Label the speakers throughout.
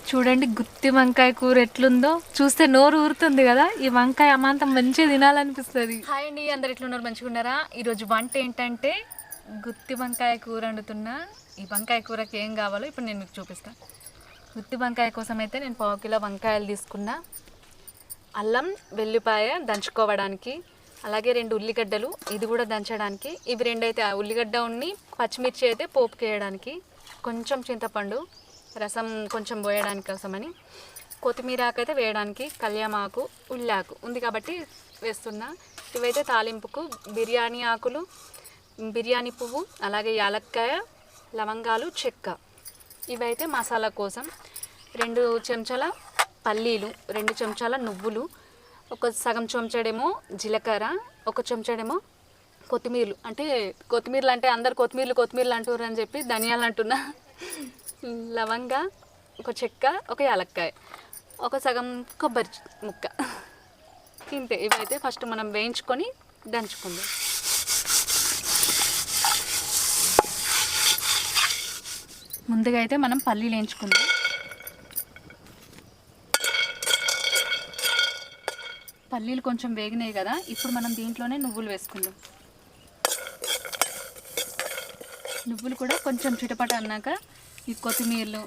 Speaker 1: చూడండి గుత్తి వంకాయ కూర ఎట్లుందో చూస్తే నోరు ఊరుతుంది కదా. ఈ వంకాయ అమాంతం మంచిగా తినాలనిపిస్తుంది. హాయ్ అండి, అందరు ఎట్లున్నారు? మంచిగా ఉన్నారా? ఈరోజు వంట ఏంటంటే గుత్తి వంకాయ కూర వండుతున్నా. ఈ వంకాయ కూరకి ఏం కావాలో ఇప్పుడు నేను మీకు చూపిస్తాను. గుత్తి వంకాయ కోసం అయితే నేను 1/2 కిలో వంకాయలు తీసుకున్నా. అల్లం వెల్లిపాయ దంచుకోవడానికి, అలాగే 2 ఉల్లిగడ్డలు ఇది కూడా దంచడానికి. ఇవి 2 అయితే ఉల్లిగడ్డ ఉన్ని పచ్చిమిర్చి అయితే పోపుకి వేయడానికి, కొంచెం చింతపండు రసం కొంచెం పోయడానికి కోసమని, కొత్తిమీర ఆకు అయితే వేయడానికి, కళ్యామాకు ఉల్లాకు ఉంది కాబట్టి వేస్తున్నా. ఇవైతే తాలింపుకు బిర్యానీ ఆకులు, బిర్యానీ పువ్వు, అలాగే యాలక్కాయ, లవంగాలు, చెక్క. ఇవైతే మసాలా కోసం 2 చెంచాల పల్లీలు, 2 చెంచాల నువ్వులు, ఒక సగం చెంచాడేమో జీలకర్ర, ఒక చెంచాడేమో కొత్తిమీరలు. అంటే కొత్తిమీరలు అంటే అందరు కొత్తిమీరలు అంటారు అని చెప్పి ధనియాలు అంటున్నా. లవంగా, ఒక చెక్క, ఒక యాలక్కాయ, ఒక సగం కొబ్బరి ముక్క. ఇంతే. ఇవైతే ఫస్ట్ మనం వేయించుకొని దంచుకుందాం. ముందుగా అయితే మనం పల్లీలు వేయించుకుందాం. పల్లీలు కొంచెం వేగినాయి కదా, ఇప్పుడు మనం దీంట్లోనే నువ్వులు వేసుకుందాం. నువ్వులు కూడా కొంచెం చిటపట అన్నాక ఈ కొత్తిమీరలు,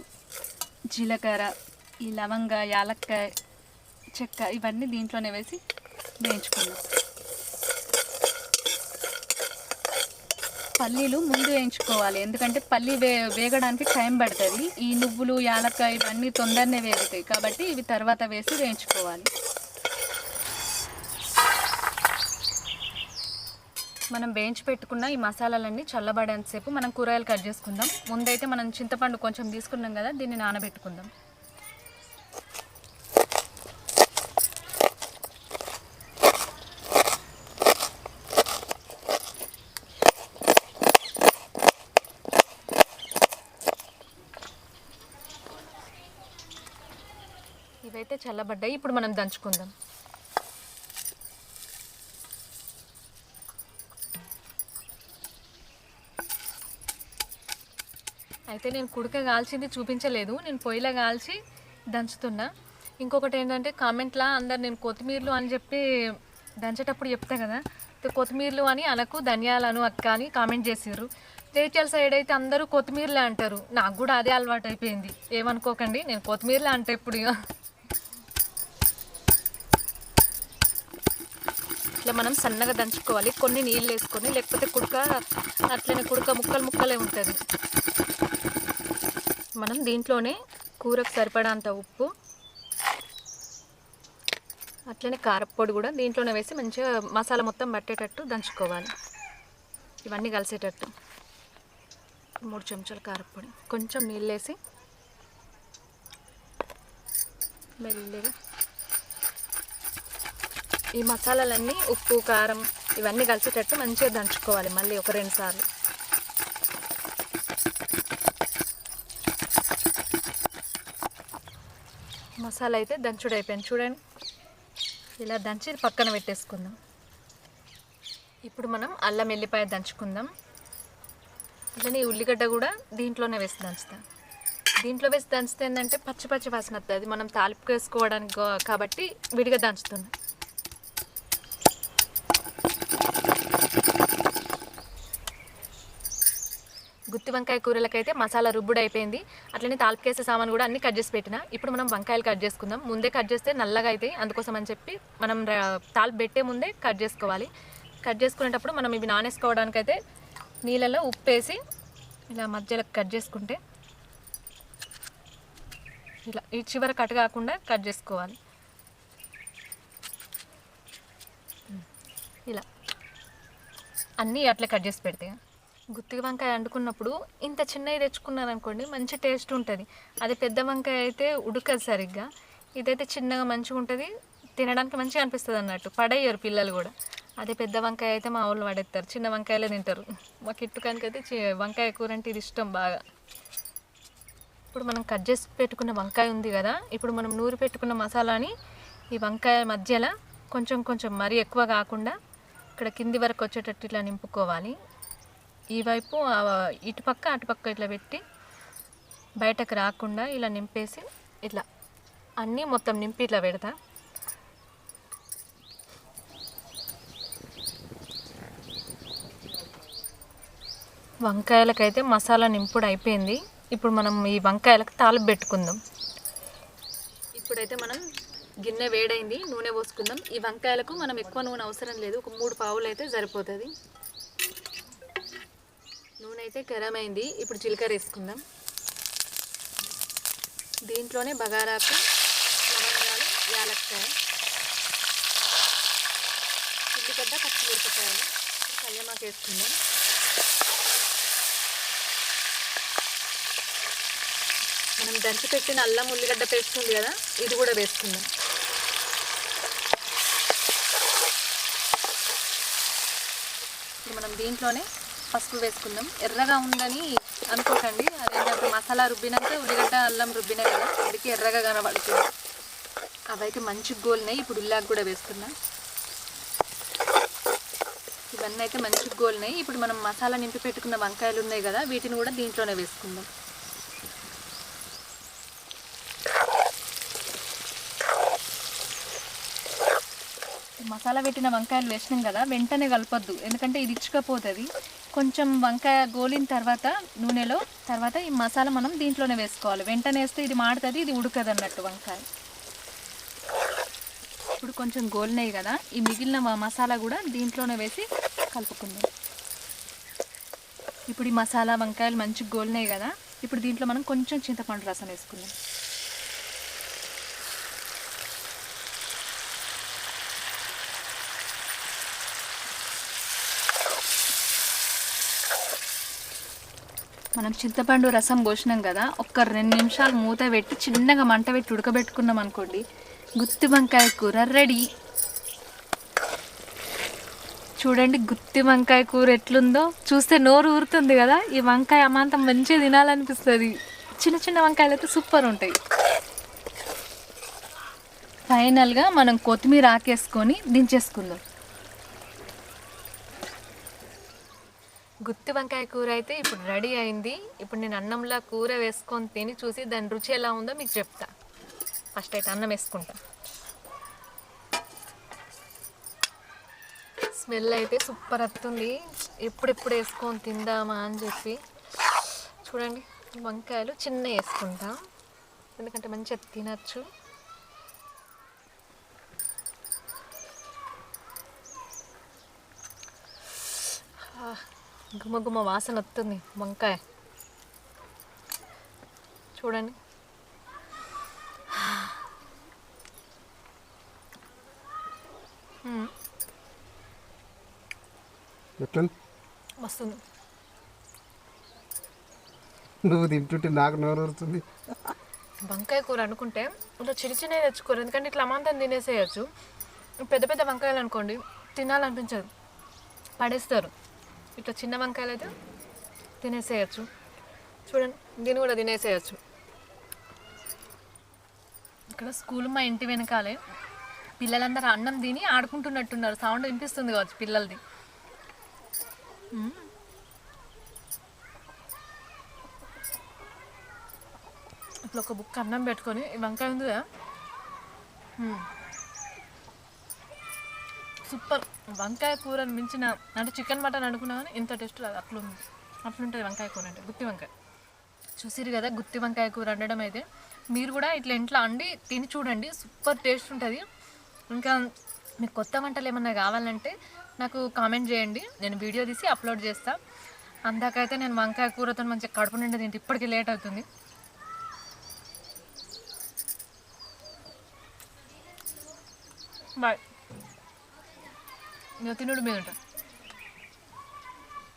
Speaker 1: జీలకర్ర, ఈ లవంగ, యాలక్కాయ, చెక్క ఇవన్నీ దీంట్లోనే వేసి వేయించుకుందాం. పల్లీలు ముందు వేయించుకోవాలి, ఎందుకంటే పల్లీ వేగడానికి టైం పడుతుంది. ఈ నువ్వులు, యాలక్కాయ ఇవన్నీ తొందరనే వేగుతాయి కాబట్టి ఇవి తర్వాత వేసి వేయించుకోవాలి. మనం వేయించి పెట్టుకున్న ఈ మసాలాలన్నీ చల్లబడేంతసేపు మనం కూరగాయలు కట్ చేసుకుందాం. ముందైతే మనం చింతపండు కొంచెం తీసుకున్నాం కదా, దీన్ని నానబెట్టుకుందాం. ఇవైతే చల్లబడ్డాయి, ఇప్పుడు మనం దంచుకుందాం. అయితే నేను కుడక కాల్చింది చూపించలేదు, నేను పొయ్యిలో కాల్చి దంచుతున్నా. ఇంకొకటి ఏంటంటే కామెంట్లో అందరు నేను కొత్తిమీరలు అని చెప్పి దంచేటప్పుడు చెప్తా కదా, కొత్తిమీరలు అని అనకు ధనియాలను అక్క అని కామెంట్ చేసిర్రు. రేచల్ సైడ్ అయితే అందరూ కొత్తిమీరలే అంటారు. నాకు కూడా అదే అలవాటు అయిపోయింది, ఏమనుకోకండి. నేను కొత్తిమీరలే అంటే ఇప్పుడు ఇట్లా మనం సన్నగా దంచుకోవాలి, కొన్ని నీళ్ళు వేసుకొని, లేకపోతే కుడక అట్లనే కుడక ముక్కలే ఉంటుంది. మనం దీంట్లోనే కూరకు సరిపడంత ఉప్పు, అట్లనే కారపొడి కూడా దీంట్లోనే వేసి మంచిగా మసాలా మొత్తం పట్టేటట్టు దంచుకోవాలి. ఇవన్నీ కలిసేటట్టు 3 చెంచాల కారపొడి, కొంచెం నీళ్ళు వేసి మెల్లిగా ఈ మసాలాలన్నీ ఉప్పు, కారం ఇవన్నీ కలిసేటట్టు మంచిగా దంచుకోవాలి. మళ్ళీ ఒక 2 సార్లు. మసాలా అయితే దంచుడు అయిపోయింది చూడండి. ఇలా దంచి పక్కన పెట్టేసుకుందాం. ఇప్పుడు మనం అల్లం వెల్లిపాయ దంచుకుందాం. అట్లనే ఉల్లిగడ్డ కూడా దీంట్లోనే వేసి దంచుతాం. దీంట్లో వేసి దంచితే ఏంటంటే పచ్చి వాసన వస్తుంది, అది మనం తాలింపు వేసుకోవడానికి కాబట్టి విడిగా దంచుతున్నాం. గుత్తి వంకాయ కూరలకైతే మసాలా రుబ్బుడు అయిపోయింది. అట్లనే తాలింపుకేసే సామాన్ కూడా అన్ని కట్ చేసి పెట్టిన. ఇప్పుడు మనం వంకాయలు కట్ చేసుకుందాం. ముందే కట్ చేస్తే నల్లగా అవుతాయి, అందుకోసం అని చెప్పి మనం తాలింపు పెట్టే ముందే కట్ చేసుకోవాలి. కట్ చేసుకునేటప్పుడు మనం ఇవి నానేసుకోవడానికైతే నీళ్ళలో ఉప్పు వేసి ఇలా మధ్యలో కట్ చేసుకుంటే ఇలా ఈ చివర కట్ కాకుండా కట్ చేసుకోవాలి. ఇలా అన్నీ అట్లా కట్ చేసి పెడితే గుత్తి వంకాయ వండుకున్నప్పుడు ఇంత చిన్నవి తెచ్చుకున్నాను అనుకోండి, మంచి టేస్ట్ ఉంటుంది. అదే పెద్ద వంకాయ అయితే ఉడకదు సరిగ్గా. ఇదైతే చిన్నగా మంచిగా ఉంటుంది, తినడానికి మంచిగా అనిపిస్తుంది అన్నట్టు. పడేయరు పిల్లలు కూడా. అదే పెద్ద వంకాయ అయితే మా వాళ్ళు పడేస్తారు, చిన్న వంకాయలే తింటారు. మా కిట్టుకానికైతే వంకాయ కూర అంటే ఇది ఇష్టం బాగా. ఇప్పుడు మనం కట్ చేసి పెట్టుకున్న వంకాయ ఉంది కదా, ఇప్పుడు మనం నూరి పెట్టుకున్న మసాలాని ఈ వంకాయ మధ్యలో కొంచెం మరీ ఎక్కువ కాకుండా ఇక్కడ కింది వరకు వచ్చేటట్టు ఇట్లా నింపుకోవాలి. ఈ వైపు ఇటుపక్క అటుపక్క ఇట్లా పెట్టి బయటకు రాకుండా ఇలా నింపేసి ఇట్లా అన్నీ మొత్తం నింపి ఇట్లా పెడతా. వంకాయలకైతే మసాలా నింపుడు అయిపోయింది. ఇప్పుడు మనం ఈ వంకాయలకు తాలింపు పెట్టుకుందాం. ఇప్పుడైతే మనం గిన్నె వేడైంది, నూనె పోసుకుందాం. ఈ వంకాయలకు మనం ఎక్కువ నూనె అవసరం లేదు, ఒక 3 పావులు అయితే సరిపోతుంది. నూనె అయితే గరం అయింది. ఇప్పుడు జీలకర్ర వేసుకుందాం. దీంట్లోనే బగారాకు, లవంగాలు, యాలక్కాయ, ఉల్లిగడ్డ, పచ్చిమిరపకాయలు, కల్యమాకు వేసుకుందాం. మనం దంచి పెట్టిన అల్లం ఉల్లిగడ్డ పేస్ట్ ఉంది కదా, ఇది కూడా వేసుకుందాం. ఇప్పుడు మనం దీంట్లోనే పసుపు వేసుకుందాం. ఎర్రగా ఉందని అనుకోకండి, అదేంటంటే మసాలా రుబ్బినాక ఉల్లిగడ్డ అల్లం రుబ్బినా కదా, ఇక్కడికి ఎర్రగా కనబడుతుంది. అవైతే మంచిగా గోలినాయి. ఇప్పుడు ఉల్లాకు కూడా వేసుకుందాం. ఇవన్నీ అయితే మంచిగా గోలినాయి. ఇప్పుడు మనం మసాలా నింపి పెట్టుకున్న వంకాయలు ఉన్నాయి కదా, వీటిని కూడా దీంట్లోనే వేసుకుందాం. మసాలా పెట్టిన వంకాయలు వేసినాం కదా, వెంటనే కలపొద్దు, ఎందుకంటే ఇది ఇచ్చుకపోతుంది. కొంచెం వంకాయ గోలిన తర్వాత నూనెలో తర్వాత ఈ మసాలా మనం దీంట్లోనే వేసుకోవాలి. వెంటనే వేస్తే ఇది మాడుతుంది, ఇది ఉడకదు అన్నట్టు వంకాయ. ఇప్పుడు కొంచెం గోలినాయి కదా, ఈ మిగిలిన మసాలా కూడా దీంట్లోనే వేసి కలుపుకుందాం. ఇప్పుడు ఈ మసాలా వంకాయలు మంచిగా గోలినాయి కదా, ఇప్పుడు దీంట్లో మనం కొంచెం చింతపండు రసం వేసుకుందాం. మనం చింతపండు రసం పోసినాం కదా, ఒక్క 2 నిమిషాలు మూత పెట్టి చిన్నగా మంట పెట్టి ఉడకబెట్టుకున్నాం అనుకోండి, గుత్తి వంకాయ కూర రెడీ. చూడండి గుత్తి వంకాయ కూర ఎట్లుందో, చూస్తే నోరు ఊరుతుంది కదా. ఈ వంకాయ అమాంతం మంచిగా తినాలనిపిస్తుంది. చిన్న చిన్న వంకాయలు అయితే సూపర్ ఉంటాయి. ఫైనల్గా మనం కొత్తిమీర ఆకేసుకొని దించేసుకుందాం. గుత్తి వంకాయ కూర అయితే ఇప్పుడు రెడీ అయింది. ఇప్పుడు నేను అన్నంలో కూర వేసుకొని తిని చూసి దాని రుచి ఎలా ఉందో మీకు చెప్తా. ఫస్ట్ అయితే అన్నం వేసుకుంటా. స్మెల్ అయితే సూపర్ వస్తుంది. ఎప్పుడెప్పుడు వేసుకొని తిందామా అని చెప్పి. చూడండి వంకాయలు చిన్న వేసుకుంటా, ఎందుకంటే మంచిగా తినచ్చు. గుమ వాసన వస్తుంది వంకాయ. చూడండి వస్తుంది.
Speaker 2: నువ్వు తింటుంటే నాకు నోరు వస్తుంది.
Speaker 1: వంకాయ కూర అనుకుంటే ఇట్లా చిన్న తెచ్చుకోరు, ఎందుకంటే ఇట్లా అమాంతం తినేసేయచ్చు. పెద్ద పెద్ద వంకాయలు అనుకోండి తినాలనిపించదు, పడేస్తారు. ఇట్లా చిన్న వంకాయలు అయితే తినేసేయచ్చు. చూడండి దీన్ని కూడా తినేసేయచ్చు. ఇక్కడ స్కూల్ మా ఇంటి వెనకాలే పిల్లలందరూ అన్నం తిని ఆడుకుంటున్నట్టున్నారు. సౌండ్ వినిపిస్తుంది కావచ్చు పిల్లలది. ఇట్లా ఒక బుక్ అన్నం పెట్టుకొని ఈ వంకాయ ఉంది కదా, సూపర్. వంకాయ కూరని మించిన, అంటే చికెన్ మటన్ అనుకున్నా కానీ ఇంత టేస్ట్ రాదు. అట్లుంటుంది వంకాయ కూర అంటే. గుత్తి వంకాయ చూసిరు కదా, గుత్తి వంకాయ కూర వండడం అయితే మీరు కూడా ఇట్లా ఇంట్లో అండి తిని చూడండి, సూపర్ టేస్ట్ ఉంటుంది. ఇంకా మీకు కొత్త వంటలు ఏమన్నా కావాలంటే నాకు కామెంట్ చేయండి, నేను వీడియో తీసి అప్లోడ్ చేస్తాను. అందాకైతే నేను వంకాయ కూరతో మంచిగా కడుపు నిండా తింటే ఇప్పటికీ లేట్ అవుతుంది. బాయ్. ఇంకా తినుడు మీద ఉంటా.